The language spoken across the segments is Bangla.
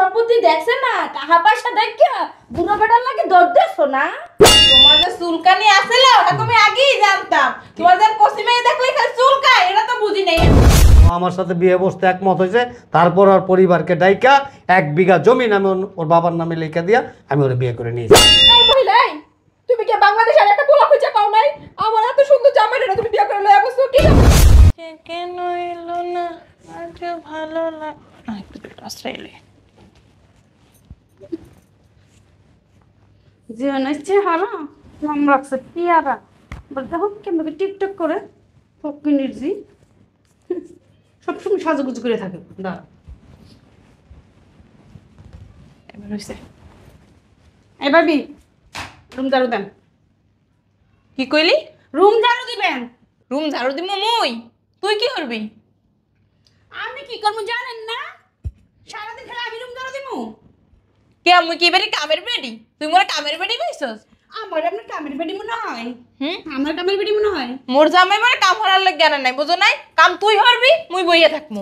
সম্পত্তি দেখছেন না, টাকা পয়সা দেখা বুড়ো বেটার লাগে দৌড় দেছো না। তোমার যে চুলকানি আছিল ওটা তুমি আগেই জানতাম। তোমার যে পশ্চিমে দেখলে খালি চুলকায় এটা তো বুঝি নাই। আমার সাথে বিয়ে বসতে একমত হয়েছে, তারপর আর পরিবারকে ডাইকা 1 বিঘা জমি আমি ওর বাবার নামে লিখে দিয়া আমি ওরে বিয়ে করে নিয়েছি। এই মহিলাই, তুমি কি বাংলাদেশের একটা পোলা খুঁজে পাও নাই? আমার এত সুন্দর জামাইটা তুমি বিয়ে করে লয়ে আসছো কি? কেন এলো না? আজ ভালো লাগে না একটু আশ্রয়। জীবন হচ্ছে ভালো নাম রাখছে পিয়ারা, দেখো কেমন টিকটক করে ফকিনির জি সবসময় সাজুগুজু করে থাকে। দাঁড়া এবার হইছে। এই ভাবি, রুম ঝাড়ু দেন। কি কইলি? রুম ঝাড়ু দিবেন। রুম ঝাড়ু দিমু মুই? তুই কি করবি? আমি কি করবো জানেন না? সারাদিন খেলে আমি রুম ঝাড়ু দিবো? কে মুই কি এবারে কামের বেডি? তুই মোরে কামের বেডি কইছস? আমার আপনার কামের বেডি মনে হয়? আমার কামের বেডি মনে হয়? মোর জামাই মানে কাম হরার লাগে জ্ঞান নাই, বুঝো নাই? কাম তুই হরবি, মুই বইয়া থাকমু।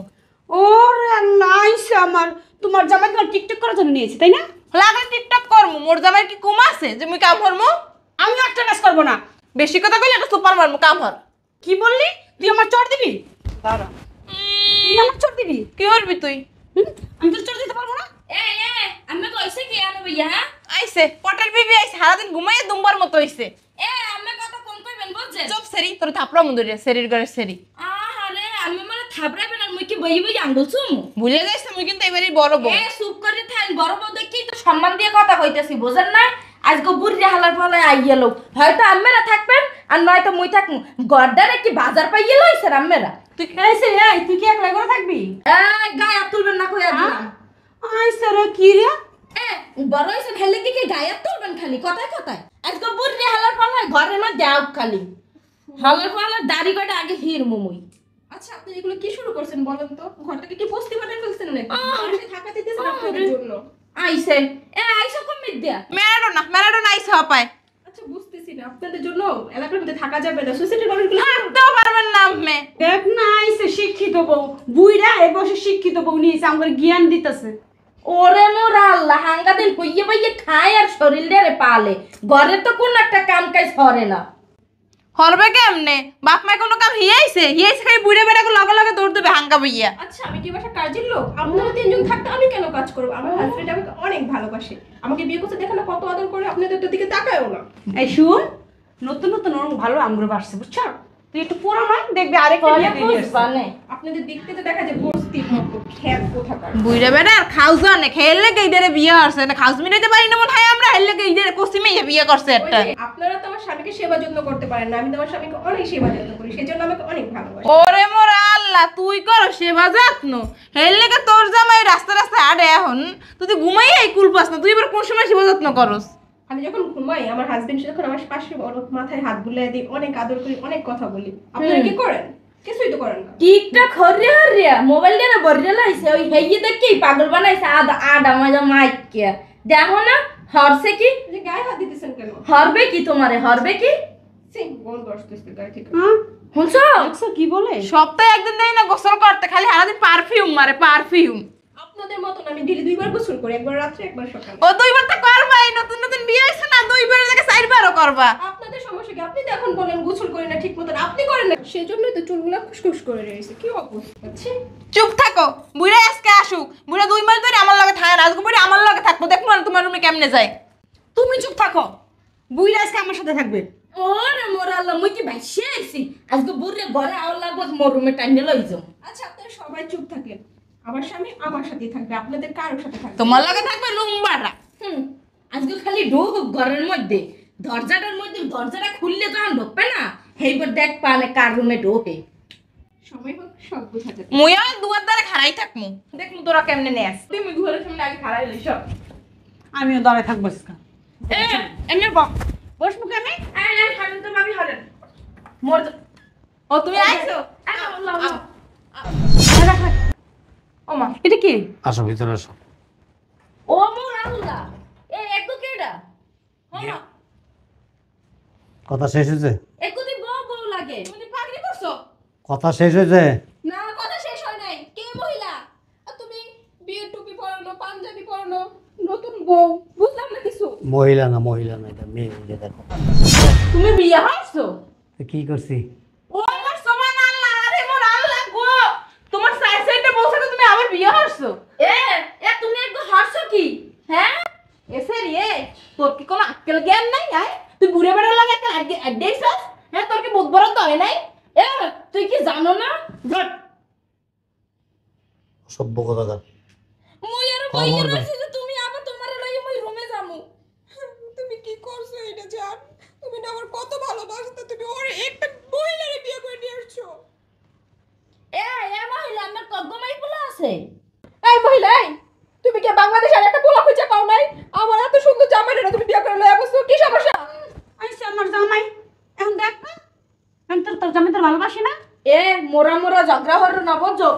ওরে নাইস, আমার তোমার জামাই তোমার টিকটক করার জন্য নিয়েছি তাই না? লাগলে টিকটক করমু, মোর জামাই কি কম আছে যে মুই কাম হরমু? আমি একটা কাজ করবো না। বেশি কথা কইলে একটা সুপার মারমু, কাম হর। কি বললি? তুই আমার চড় দিবি? দাঁড়া, তুই আমার চড় দিবি? কি হরবি তুই? আমি তোর চড় দিতে পারবো না। আমি কইছে কি আনো ভাইয়া? আইছে পটার বিবি আইছে, সারাদিন ঘুমাইয়া দুম্বার মতো হইছে। আমি কথা কম কইবেন বুঝছেন? চুপ সেরি, তোর থাপড়া মুন্দুরিয়া সেরির ঘরে সেরি। আরে আমি মানে থাবড়াবেন আর মুই কি বই বই আঙ্গুল চুম? ভুলে যাইছ মুই কিন্তু এবারই বড় বউ। চুপ করে থাক, বড় বউ দেখি তো সম্মান দিয়ে কথা কইতেছি, বুঝেন না? আজকে বুড়ি হালার ফলে আইয়ালো, হয়তো আম্মেরা থাকবেন আর নয়তো মুই থাকমু। গড্ডারে কি বাজার পাইয়ে লইছেন আম্মেরা? তুই খাইছে তুই কি একলা করে থাকবি? গায়ে তুলবেন না কইয়া দিলাম। আইছে রে কি রে? বড় হইছেন হেলে কি গায়ে তুলবেন খালি কথায় কথায়? আজকে বুড়ি হালার ফলে ঘরে না যাও খালি হালার ফলে দাড়ি কটা আগে হির মুই। আচ্ছা, আপনি এগুলো কি শুরু করছেন বলেন তো? ঘরটাকে কি বস্তি বানায় ফেলছেন নাকি? মানুষে থাকা দিতেছেন আপনাদের জন্য। আইছে আইসা কম মিদ্যা ম্যারাডোনা আইছে হপায়। আচ্ছা, বুঝতেছি না আপনাদের জন্য এলাকার মধ্যে থাকা যাবে না। সোসাইটির মানুষগুলো থাকতেও পারবেন না আম্মে। দেখ না আইছে শিক্ষিত বউ, বুইড়া এ বসে শিক্ষিত বউ নিয়েছে, আমার জ্ঞান দিতেছে। ওরে মোর আল্লাহ, হাঙ্গা দিন কইয়ে বইয়ে খায় আর শরীর রে পালে, ঘরে তো কোন একটা কাম কাজ করে না। হরবে কেমনে? বাপ মায় কোনো কাম হিয়াইছে খালি বুড়ে বেড়াকে লগে লগে দৌড় দেবে হাঙ্গা বইয়া। আচ্ছা, আমি কি বাসা কাজের লোক? আপনারা তিনজন থাকতে আমি কেন কাজ করবো? আমার হাজবেন্ড আমাকে অনেক ভালোবাসে, আমাকে বিয়ে করতে দেখে না কত আদর করে, আপনাদের তো দিকে তাকায়ও না। এই শুন, নতুন নতুন ওরকম ভালো আঙ্গুর বাড়ছে বুঝছো? তুই একটু পুরো নয়, দেখবি আরেকটা বিয়ে দিয়ে দিয়েছে। বানে আপনাদের দেখতে তো দেখা যায় বস্তির মতো খ্যাত কোথাকার। বুড়ে বেড়া আর খাউজ অনেক হেললে গেইডারে বিয়ে করছে না, খাউজ মিটাইতে পারি না মনে হয় আমরা, হেললে গেইডারে পশ্চিমে বিয়ে করছে একটা। ওই যে, আপনারা তো আমার স্বামীকে সেবা যত্ন করতে পারেন না, আমি তো আমার স্বামীকে অনেক সেবা যত্ন করি, সেজন্য আমাকে অনেক ভালোবাসে। ওরে মোর আল্লাহ, তুই কর সেবা যত্ন, হেললে তোর জামাই রাস্তা রাস্তা আড়ে এখন তুই ঘুমাই এই কুল পাস না, তুই এবার কোন সময় সেবা যত্ন করস? আমি যখন ঘুমাই আমার হাজবেন্ড যখন আমার পাশে মাথায় হাত বুলিয়ে দিই, অনেক আদর করি, অনেক কথা বলি। আপনারা কি করেন? কিছুই তো করেন না। টিকটক হরিয়া হরিয়া মোবাইল দিয়ে বরিয়া লাইছে, ওই হেইয়ে দেখি পাগল বানাইছে। আডা মাজা মাইকে দেখো না হরছে কি? যে গায়ে হাত দিতেছেন কেন? হরবে কি তোমারে? হরবে কি? গন্ধ আসতেছে গায়ে থেকে। শুনছো দেখছো কি বলে? সপ্তাহে একদিন দেই না গোসল করতে, খালি সারাদিন পারফিউম মারে পারফিউম। আপনাদের মতন আমি ডেইলি 2 বার গোসল করি, একবার রাত্রে একবার সকালে। ও 2 বার তো করবাই, নতুন নতুন বিয়ে হইছে না, 2 বারের জায়গায় 4 বারও করবা। আপনাদের সমস্যা কি? আপনি তো এখন বলেন গোসল করি না ঠিক মতন, আপনি করেন না, সেজন্যই তো চুলগুলো খুশখুশ করে রয়েছে। কি অবস্থা! ছি, চুপ থাকো, বুড়া আজকে আসুক, বুড়া 2 মাস ধরে আমার লগে থাকে না, আজকে বুড়া আমার লগে থাকবো, দেখবো না তোমার রুমে কেমনে যায়। তুমি চুপ থাকো, বুইড়া আজকে আমার সাথে থাকবে। ওরে মোর আল্লাহ, মুই কি ভাইসে আইছি? আজকে বুড়ে ঘরে আও লাগবো, মোর রুমে টাইনে লই যাও। আচ্ছা, আপনারা সবাই চুপ থাকেন। আমার স্বামী আমার সাথেই থাকবে, আপনাদের কারোর সাথে থাকবে না। তোমার লগে থাকবে লুম্বারা। আজকে খালি ঢোক ঘরের মধ্যে, দরজাটার মধ্যে দরজাটা খুললে যখন ঢোকবে না, সেইবার দেখ পানে কার রুমে ঢোকে। সময় হোক সব বোঝা যাবে। মুই আর দুয়ার দ্বারে খাড়াই থাকমু, দেখমু তোরা কেমনে নেস। তুমি ঘরের সামনে আগে খাড়াই লই সব। আমিও দাঁড়ায় থাকবো আজকে। এমনি বসবো কেমনি? হারেন তো ভাবি হারেন মোর। ও তুমি আইছো? ও মা, এটা কি? আসো ভিতরে আসো। ও মোর আল্লাহ, একদম কেডা? হ্যাঁ, কথা শেষ হয়েছে? একদি বউ বউ লাগে। তুমি পাগড়ি করছো? কথা শেষ হয়েছে? না, কথা শেষ হয় নাই। কে মহিলা? আর তুমি বিয়ের টুপি পরানো, পাঞ্জাবি পরানো, বউ বুঝলাম না কিছু। মহিলা না এটা মেয়ে, এই যে দেখো। তুমি বিয়ে হইছো? তো কি করছি? ও আমার সমান আল্লাহ, আরে মোর আল্লাহ গো, তোমার সাইডে বলছো তো তুমি আবার বিয়ে হইছো? এ এ তুমি একদম হাসছো কি? হ্যাঁ এসে রে, তোর কি কোনো আক্কেল জ্ঞান নাই? আয় তুই বুড়ে বেড়া লাগে একটা আড্ডেইছস? হ্যাঁ, তোর কি বুধ বরণ তো হয় নাই? এ তুই কি জানো না সভ্য কথাকার। মুই আর খবর কইয়া দে। রইছি যে তুমি আবার তোমার লইয়া মুই রুমে যামু। তুমি কি করছো এটা জান? তুমি না আমার কত ভালোবাসতো, তুমি ওর একটা মহিলারে বিয়ে করে নিয়ে আসছো। এ এ মহিলা আমার কগমাই পোলা আছে। এই মহিলা, এই, তুমি কি বাংলাদেশের একটা পোলা খুঁজে পাও নাই? আমার এত সুন্দর জামাইরা তুমি বিয়ে করে লয়ে আসছো, কি সমস্যা? আইসে আমার জামাই, এখন দেখ না, এখন তোর জামাই তোর ভালোবাসি না? এ মোরা মোরা ঝগড়া হরো না বুঝছো?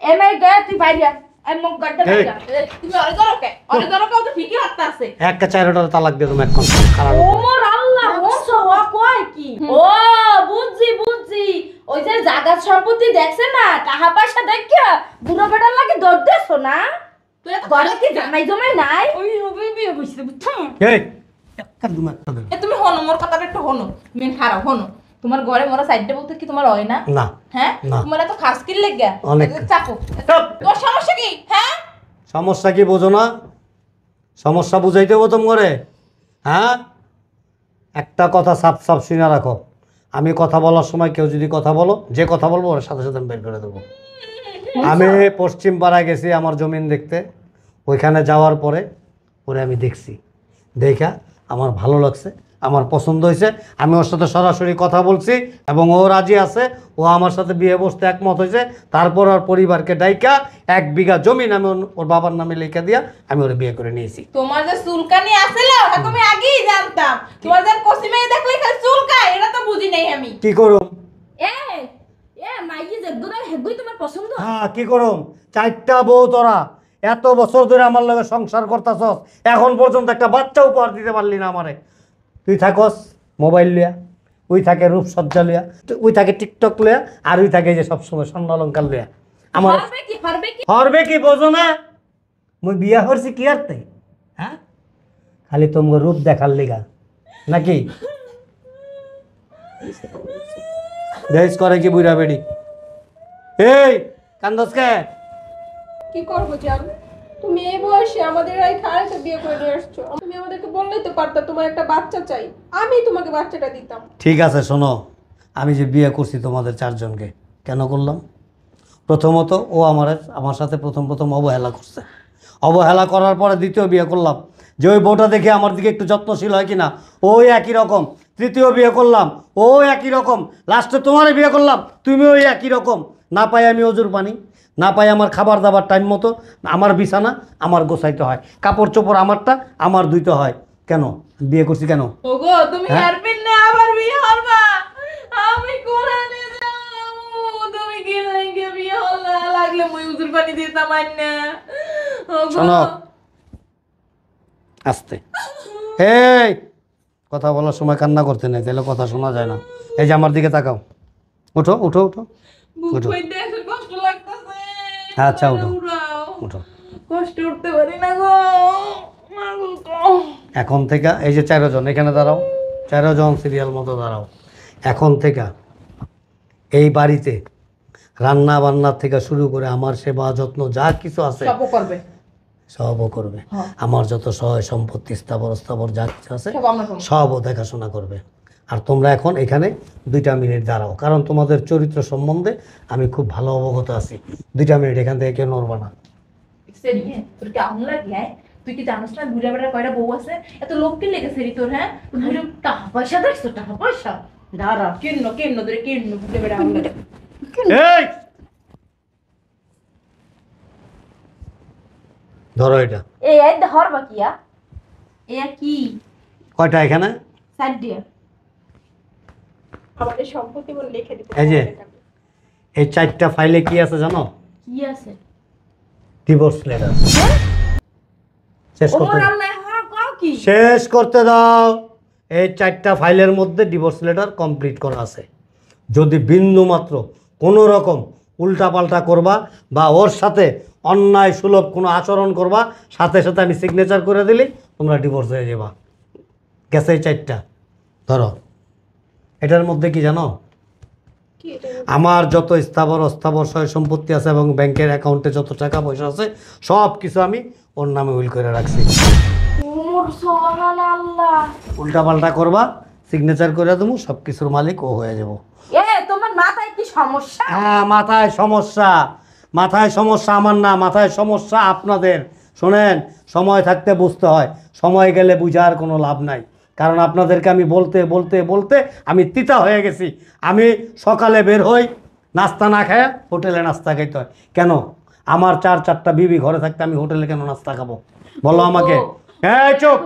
এ মাই গে তুই বাইরে এ মুখ গাড্ডা এই। বাইরে। তুমি অরে ধরো কে? অরে ধরো কে? ও তো ঠিকই হাতটা আছে। একটা চারটা তালাক দিয়ে তুমি এখন খারাপ ও মোর আল্লাহ বলছো ও কয় কি? ও বুঝছি বুঝছি, ওই যে জায়গা সম্পত্তি দেখছে না, টাকা পয়সা দেখা বুড়ো বেটার লাগে দৌড় দেছো না? তুই এত ঘরে কি জামাই জমাই নাই? ওই ওই বিয়ে বসছে বুঝছো? এই একটা তুমি একটা দেবে এ তুমি হনো, মোর কথাটা একটু হনো, মেন খারাপ হনো। তোমার ঘরে মোরা সাইডে বলতে কি তোমার হয় না? না হ্যাঁ, না। তোমার এত খাস কিল লেগে অনেক। চাকু। তোর সমস্যা কি? হ্যাঁ, সমস্যা কি বোঝো না? সমস্যা বুঝাইতে হবো তোম করে? হ্যাঁ, একটা কথা সাপ সাপ শুনে রাখো। আমি কথা বলার সময় কেউ যদি কথা বলো, যে কথা বলবো ওর সাথে সাথে আমি বের করে দেবো। আমি পশ্চিম পাড়ায় গেছি আমার জমিন দেখতে, ওইখানে যাওয়ার পরে ওরে আমি দেখছি, দেখা আমার ভালো লাগছে, আমার পছন্দ হয়েছে। আমি ওর সাথে সরাসরি কথা বলছি এবং ও রাজি আছে, ও আমার সাথে বিয়ে বসতে একমত হয়েছে। তারপর ওর পরিবারকে ডাইকা 1 বিঘা জমিন আমি ওর বাবার নামে লিখে দিয়া আমি ওরে বিয়ে করে নিয়েছি। তোমার যে চুলকানি আছিল ওটা তুমি আগেই জানতাম। তোমার যে পশ্চিমে দেখলে খালি চুলকায়, এটা তো বুঝি নাই আমি। কি করুম? এ এ মাইয়ে যে দুরাই হেগুই তোমার পছন্দ? হ্যাঁ, কি করুম? 4টা বউ তোরা এত বছর ধরে আমার লগে সংসার করতাছস, এখন পর্যন্ত একটা বাচ্চা উপহার দিতে পারলি না আমারে। তুই থাকস মোবাইল লিয়া, ওই থাকে রূপসজ্জা লিয়া, ওই থাকে টিকটক লিয়া, আর ওই থাকে যে সবসময় স্বর্ণ অলঙ্কার লিয়া। আমার পারবে কি পারবে কি? হরবে কি বোঝো না? মুই বিয়া করছি কি আরতে? হ্যাঁ, খালি তোমার রূপ দেখার লিগা নাকি? দেশ করে কি বুড়া বেড়ি? এই কান্দস কে? কি করবো জান? তুমি এই বয়সে আমাদের এই খারাপে বিয়ে করে নিয়ে আসছো। তুমি আমাদেরকে বললেই তো পারতা তোমার একটা বাচ্চা চাই, আমি তোমাকে বাচ্চাটা দিতাম। ঠিক আছে শোনো, আমি যে বিয়ে করছি তোমাদের 4 জনকে, কেন করলাম? প্রথমত ও আমার সাথে প্রথম অবহেলা করছে। অবহেলা করার পরে দ্বিতীয় বিয়ে করলাম, যে ওই বউটা দেখে আমার দিকে একটু যত্নশীল হয় কিনা, ওই একই রকম। তৃতীয় বিয়ে করলাম, ও একই রকম। লাস্টে তোমারই বিয়ে করলাম, তুমি ওই একই রকম। না পাই আমি অজুর পানি, না পাই আমার খাবার দাবার টাইম মতো, আমার বিছানা আমার গোছাইতে হয়, কাপড় চোপড় আমারটা আমার ধুইতে হয়। কেন বিয়ে করছি কেন? ওগো তুমি হ্যাঁ? হেয়ারপিন না আবার বিয়ে হবা? আমি কোরআনে যাবো, তুমি কি লাগে বিয়ে হলা? লাগলে মই উজুর পানি দিতাম না। ওগো শোনো, আস্তে। এই কথা বলার সময় কান্না করতে নেই, তাহলে কথা শোনা যায় না। এই যে আমার দিকে তাকাও, উঠো উঠো উঠো বুক উঠো। হইতে এসে কষ্ট লাগতেছে। আচ্ছা, আরে উঠো। উড়াও। উঠো। কষ্ট উঠতে পারি না গো। মাগো গো। এখন থেকে এই যে 4 জন এখানে দাঁড়াও, 4 জন সিরিয়াল মতো দাঁড়াও। এখন থেকে এই বাড়িতে রান্না বান্নার থেকে শুরু করে আমার সেবা যত্ন যা কিছু আছে সবও করবে। সবও করবে। হ্যাঁ। আমার যত সহায় সম্পত্তি স্থাবর যা কিছু আছে সব আমরা করবো। সবও দেখাশোনা করবে। আর তোমরা এখন এখানে 2টা মিনিট দাঁড়াও, কারণ তোমাদের চরিত্র সম্বন্ধে আমি খুব ভালো অবগত আছি। 2টা মিনিট এখান থেকে কেউ নড়বা না। সেরি হ্যাঁ, তোর কি আগুন লাগে? হ্যাঁ, তুই কি জানিস না বুড়া বেড়া কয়টা বউ আছে? এত লোক কি লেগে সেরি তোর? হ্যাঁ, বুড়ে টাকা পয়সা দেখছো? টাকা পয়সা দাঁড়া, কেন্ন তোরে কেন্ন বুড়ে বেড়া আগুন লাগে। এই ধরো এটা। এই এই হর বাকিয়া এ কি কয়টা এখানে? সাইড দিয়া আমাদের সম্পত্তি বলে লিখে দিতে। এই যে এই 4টা ফাইলে কি আছে জানো? কি আছে? Divorce letter. শেষ করতে ওমর দাও। আল্লাহ হ্যাঁ কও কি? শেষ করতে দাও। এই 4টা ফাইলের মধ্যে ডিভোর্স লেটার কমপ্লিট করা আছে। যদি বিন্দু মাত্র কোনো রকম উল্টাপাল্টা করবা বা ওর সাথে অন্যায় সুলভ কোনো আচরণ করবা, সাথে সাথে আমি সিগনেচার করে দিলি তোমরা ডিভোর্স হয়ে যাবা। গেছে এই 4টা ধরো। এটার মধ্যে কি জানো, কি এটা? আমার যত স্থাবর অস্থাবর সয় সম্পত্তি আছে এবং ব্যাংকের অ্যাকাউন্টে যত টাকা পয়সা আছে সব কিছু আমি ওর নামে উইল করে রাখছি। মোর সুবহানাল্লাহ। উল্টাপাল্টা করবা, সিগনেচার করে দেবো, সব কিছুর মালিক ও হয়ে যাব। এ তোমার মাথায় কি সমস্যা? হ্যাঁ, মাথায় সমস্যা, মাথায় সমস্যা আমার না, মাথায় সমস্যা আপনাদের। শোনেন, সময় থাকতে বুঝতে হয়, সময় গেলে বুঝার কোনো লাভ নাই। কারণ আপনাদেরকে আমি বলতে বলতে বলতে আমি তিতা হয়ে গেছি। আমি সকালে বের হই, নাস্তা না খায় হোটেলে নাস্তা খাইতে হয়। কেন? আমার 4-4টা বিবি ঘরে থাকতে আমি হোটেলে কেন নাস্তা খাবো বলো আমাকে? হ্যাঁ চুপ।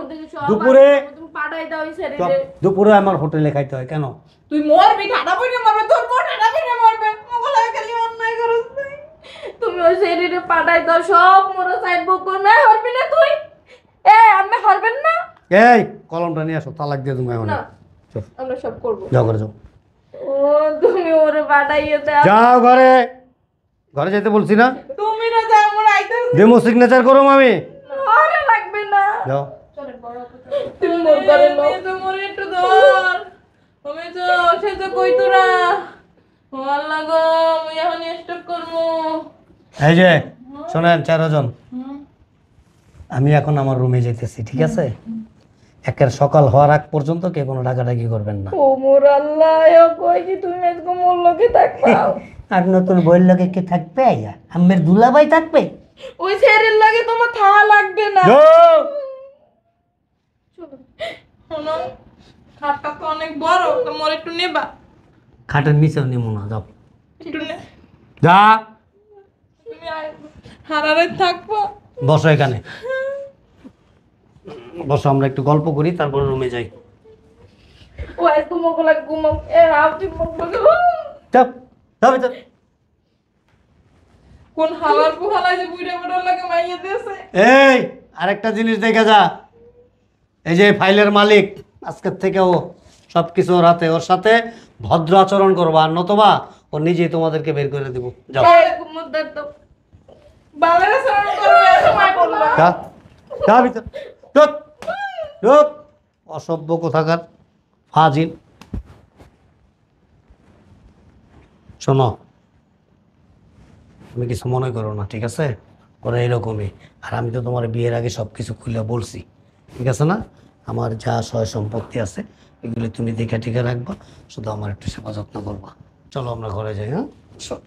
দুপুরে তুমি পাঠাই দাও এই চুপ, ছেড়ে। দুপুরে আমার হোটেলে খাইতে হয় কেন? তুই মরবি, ঠাডা পড়ে মরবে, তোর বউ ঠাডা পড়ে মরবে। মোগলা খালি অন্যায় করছ তুই। তুমি ওই ছেড়ে পাঠাই দাও, সব মোর সাইড বুক করবে। হরবি না তুই? এ আমি হরবেন না? এই কলমটা নিয়ে আসো, তালাক দিয়ে তুমি এখন। না, আমরা সব করবো। যাও ঘরে যাও, ও তুমি ওরে পাঠাইয়ে দাও। যাও ঘরে। ঘরে যেতে বলছি না? তুমি না যা মোর আইতে। ডেমো সিগনেচার করো আমি। আরে লাগবে না। যাও। তুমি মোর করে নাও। তো মোরে একটু ধর। আমি তো সে তো কই তোরা। ও আল্লাহ গো, আমি এখন স্টপ করবো। এই যে শোনেন 4 জন, আমি এখন আমার রুমে যেতেছি, ঠিক আছে? একের সকাল হওয়ার আগ পর্যন্ত কে কোনো ডাকাডাকি করবেন না। ও মোর আল্লাহ, ও কই কি তুমি আজকে মোর লগে থাকবা? আর নতুন বইয়ের লগে কে থাকবে? আমের দুলাভাই থাকবে। ওই ছেড়ের লাগে তোমার থা লাগবে না। শোনো, খাটটা তো অনেক বড়, তো মোর একটু নেবা। খাটের নিচেও নিমো না, যাও। একটু নে। যা তুমি হারারে থাকবো। বসো এখানে, বসো, আমরা একটু গল্প করি, তারপর রুমে যাই। ও আজকে মোর লাগে ঘুমাও। এ আপনি মোর লাগে চাপ যাও ভিতর। কোন হালার বুহালা যে বুইড়া বুড়ার লাগে মাইয়া দিয়েছে। এই আরেকটা জিনিস দেখে যা, এই যে ফাইলের মালিক, আজকের থেকে ও সব কিছু ওর হাতে, ওর সাথে ভদ্র আচরণ করবা, আর নতবা ও নিজেই তোমাদেরকে বের করে দিব। যাও মুদ্দার তো বালারে সারণ করবে সময় বললো। যা, যা ভিতর। চুপ চুপ, অসভ্য কোথাকার ফাজিল। শোনো, তুমি কিছু মনে করো না, ঠিক আছে? ওরা এরকমই। আর আমি তো তোমার বিয়ের আগে সব কিছু খুলে বলছি, ঠিক আছে না? আমার যা সয় সম্পত্তি আছে এগুলো তুমি দেখে টিকে রাখবা, শুধু আমার একটু সেবা যত্ন করবা। চলো আমরা ঘরে যাই। হ্যাঁ চল।